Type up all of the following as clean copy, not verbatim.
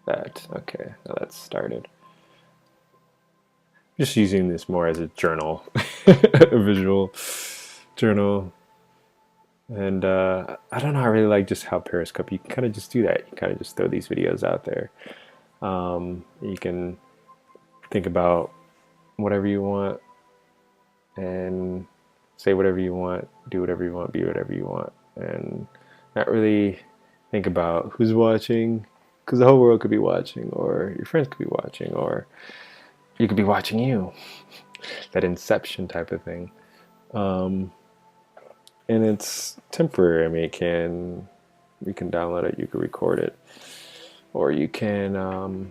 that. Okay, now that's started. Just using this more as a journal, a visual journal. And I don't know, I really like just how Periscope, you can kind of just do that. You kind of just throw these videos out there. You can think about whatever you want and say whatever you want, do whatever you want, be whatever you want, and not really think about who's watching, because the whole world could be watching, or your friends could be watching, or you could be watching you. That Inception type of thing. Um, and it's temporary. I mean, you can download it, you can record it, or you can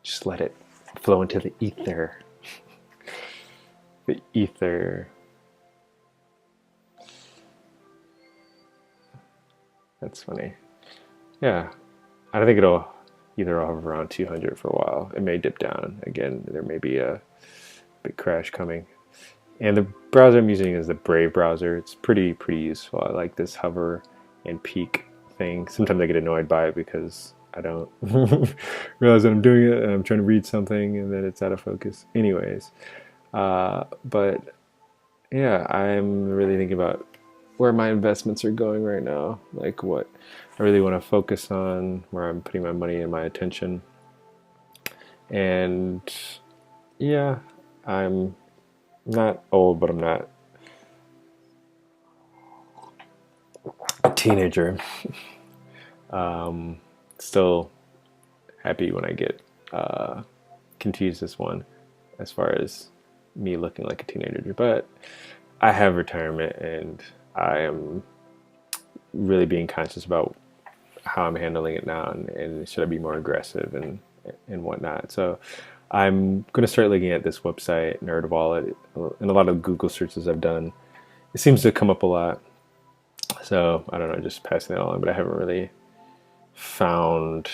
just let it flow into the ether. The ether. That's funny. Yeah, I don't think it'll either hover around 200 for a while. It may dip down again. There may be a big crash coming. And the browser I'm using is the Brave browser. It's pretty useful. I like this hover and peak thing. Sometimes I get annoyed by it because I don't realize that I'm doing it and I'm trying to read something and then it's out of focus. Anyways, but yeah, I'm really thinking about where my investments are going right now. Like what I really want to focus on, where I'm putting my money and my attention. And yeah, I'm not old, but I'm not a teenager. Still happy when I get confused this one as far as me looking like a teenager. But I have retirement and I am really being conscious about how I'm handling it now and should I be more aggressive and whatnot. So I'm going to start looking at this website, NerdWallet, and a lot of Google searches I've done. It seems to come up a lot. So I don't know, just passing that along, but I haven't really found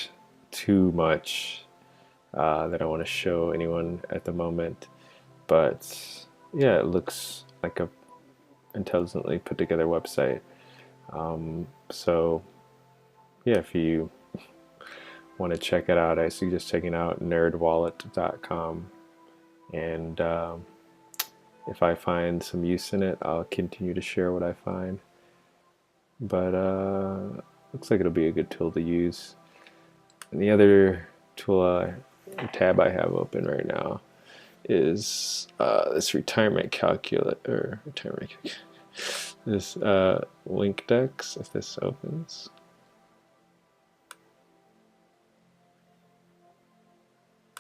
too much that I want to show anyone at the moment. But yeah, it looks like a intelligently put together website. So yeah, if you want to check it out, I suggest checking out nerdwallet.com. And if I find some use in it, I'll continue to share what I find. But looks like it'll be a good tool to use. And the other tool, tab I have open right now is this retirement calculator, this LinkDex. If this opens,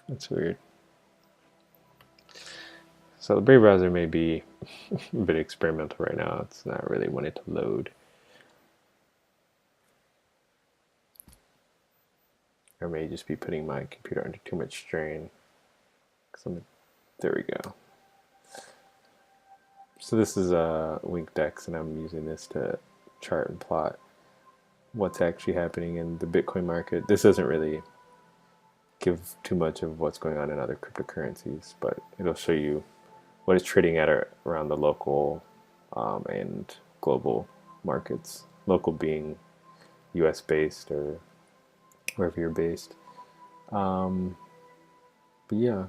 that's weird. So the Brave browser may be a bit experimental right now. It's not really wanting to load. Or may just be putting my computer under too much strain. There we go. So this is a LinkDex, and I'm using this to chart and plot what's actually happening in the Bitcoin market. This doesn't really give too much of what's going on in other cryptocurrencies, but it'll show you what it's trading at around the local and global markets. Local being US based or wherever you're based. But yeah,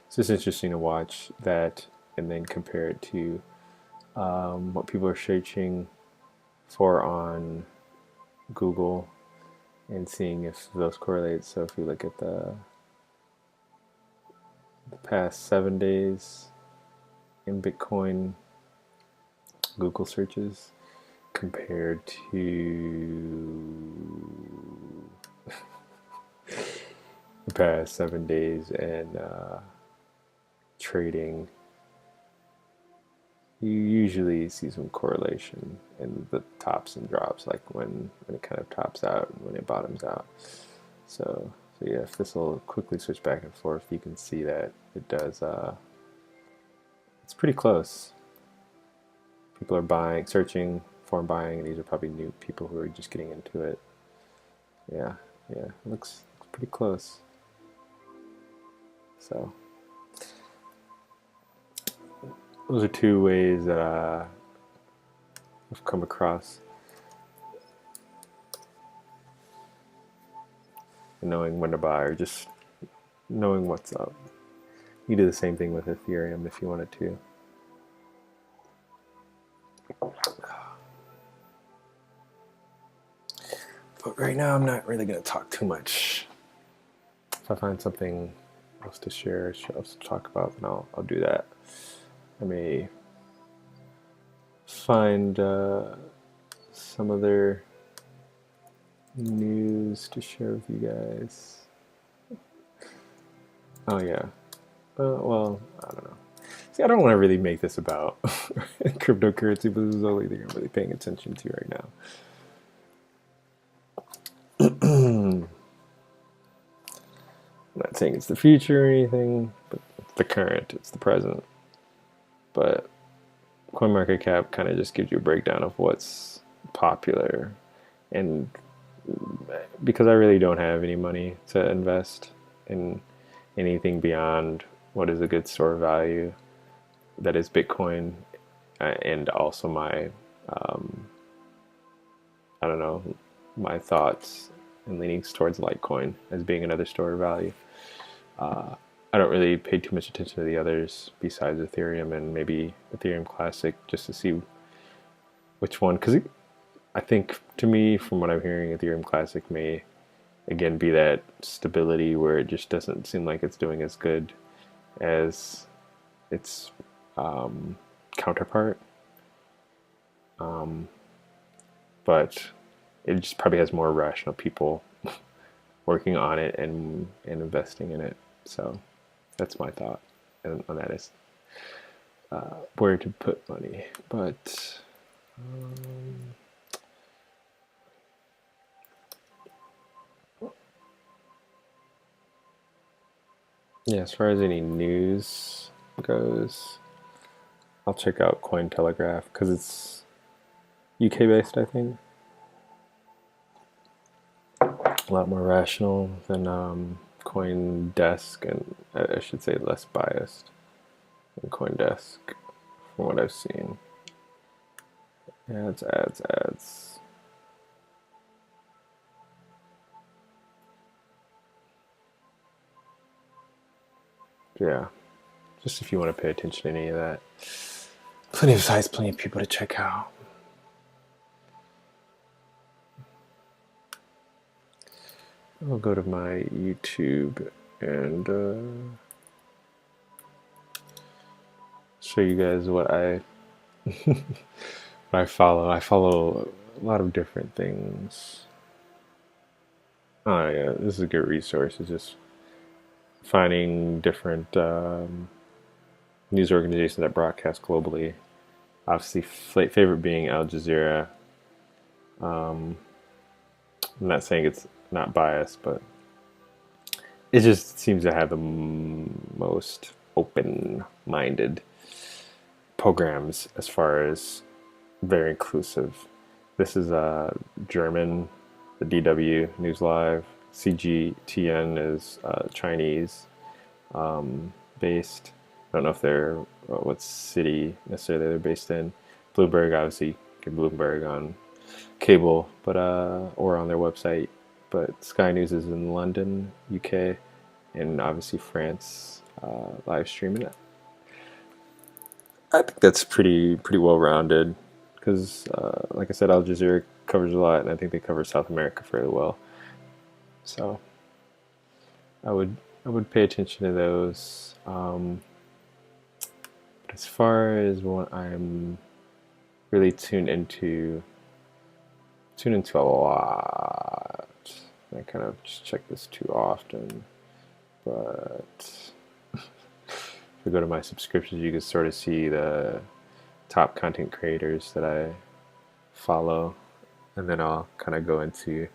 it's just interesting to watch that and then compare it to what people are searching for on Google and seeing if those correlate. So if you look at the past 7 days in Bitcoin Google searches compared to the past 7 days and trading, you usually see some correlation in the tops and drops, like when it kind of tops out and when it bottoms out. So yeah, if this will quickly switch back and forth, you can see that it does. It's pretty close. People are buying, searching for buying, and these are probably new people who are just getting into it. Yeah, it looks pretty close. So those are two ways that I've come across. and knowing when to buy, or just knowing what's up. You do the same thing with Ethereum if you wanted to. But right now, I'm not really going to talk too much. If I find something else to share, else to talk about, then I'll do that. I may find some other news to share with you guys. Oh yeah. Well, I don't know. See, I don't want to really make this about cryptocurrency, but this is the only thing I'm really paying attention to right now. I'm not saying it's the future or anything, but it's the current, it's the present. But CoinMarketCap kind of just gives you a breakdown of what's popular. And because I really don't have any money to invest in anything beyond what is a good store of value, that is Bitcoin, and also my, I don't know, my thoughts and leanings towards Litecoin as being another store of value. I don't really pay too much attention to the others besides Ethereum and maybe Ethereum Classic, just to see which one, because I think, to me, from what I'm hearing, Ethereum Classic may again be that stability where it just doesn't seem like it's doing as good as its counterpart. But it just probably has more rational people working on it and investing in it. So that's my thought on that, is where to put money. But yeah, as far as any news goes, I'll check out Cointelegraph because it's UK based, I think. A lot more rational than CoinDesk, and I should say less biased than CoinDesk from what I've seen. Ads. Yeah, just if you want to pay attention to any of that. Plenty of sites, plenty of people to check out. I'll go to my YouTube and show you guys what I what I follow. I follow a lot of different things. Oh yeah, this is a good resource. It's just finding different news organizations that broadcast globally. Obviously, favorite being Al Jazeera. I'm not saying it's not biased, but it just seems to have the most open-minded programs as far as very inclusive. This is German, the DW News Live. CGTN is Chinese based. I don't know if they're what city necessarily they're based in. Bloomberg, obviously, get Bloomberg on cable, but or on their website. But Sky News is in London, UK, and obviously France live streaming it. I think that's pretty well rounded because, like I said, Al Jazeera covers a lot, and I think they cover South America fairly well. So I would pay attention to those. But as far as what I'm really tuned into a lot. I kind of just check this too often, but if you go to my subscriptions, you can sort of see the top content creators that I follow, and then I'll kind of go into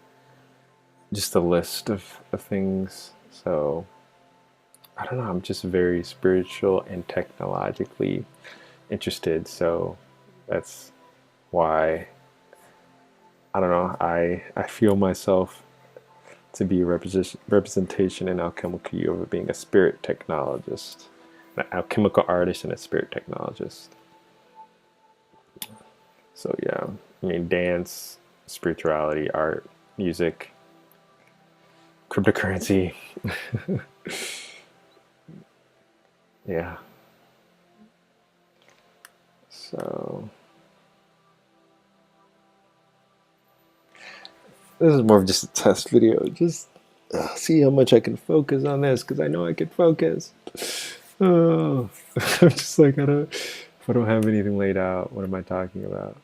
just a list of things. So I don't know, I'm just very spiritual and technologically interested, so that's why I don't know, I feel myself to be a representation in Alchemical U of being a spirit technologist, an alchemical artist and a spirit technologist. So yeah, I mean, dance, spirituality, art, music, cryptocurrency. Yeah. So this is more of just a test video. Just see how much I can focus on this because I know I can focus. Oh, I'm just like if I don't have anything laid out, what am I talking about?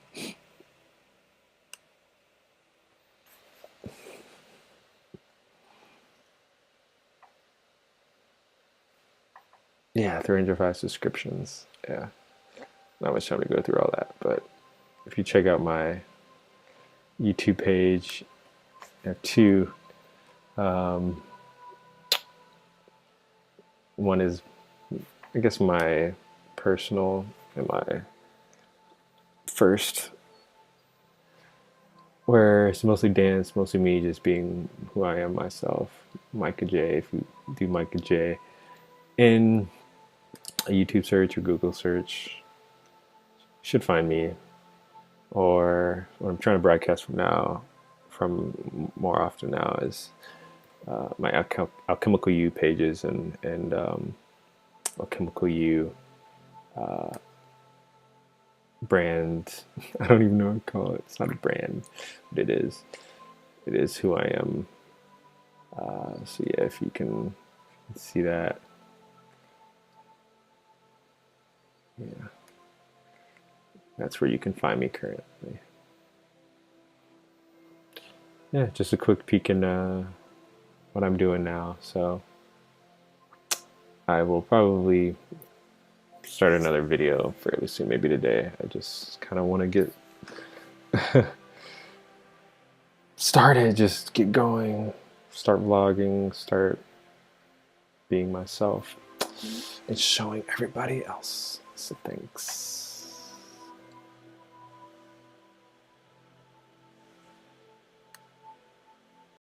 Yeah, 305 subscriptions. Yeah, not much time to go through all that, but if you check out my YouTube page, I have two. Um, One is, I guess, my personal and my first, where it's mostly dance, mostly me just being who I am myself. Micah J. If you do Micah J in a YouTube search or Google search, you should find me. Or what I'm trying to broadcast from more often now is my Alchemical U pages and Alchemical U brand. I don't even know what to call it. It's not a brand, but it is. It is who I am. So yeah, if you can see that, yeah, that's where you can find me currently. Yeah, just a quick peek in what I'm doing now. So I will probably start another video fairly soon, maybe today. I just kind of want to get started, just get going, start vlogging, start being myself and showing everybody else. So thanks.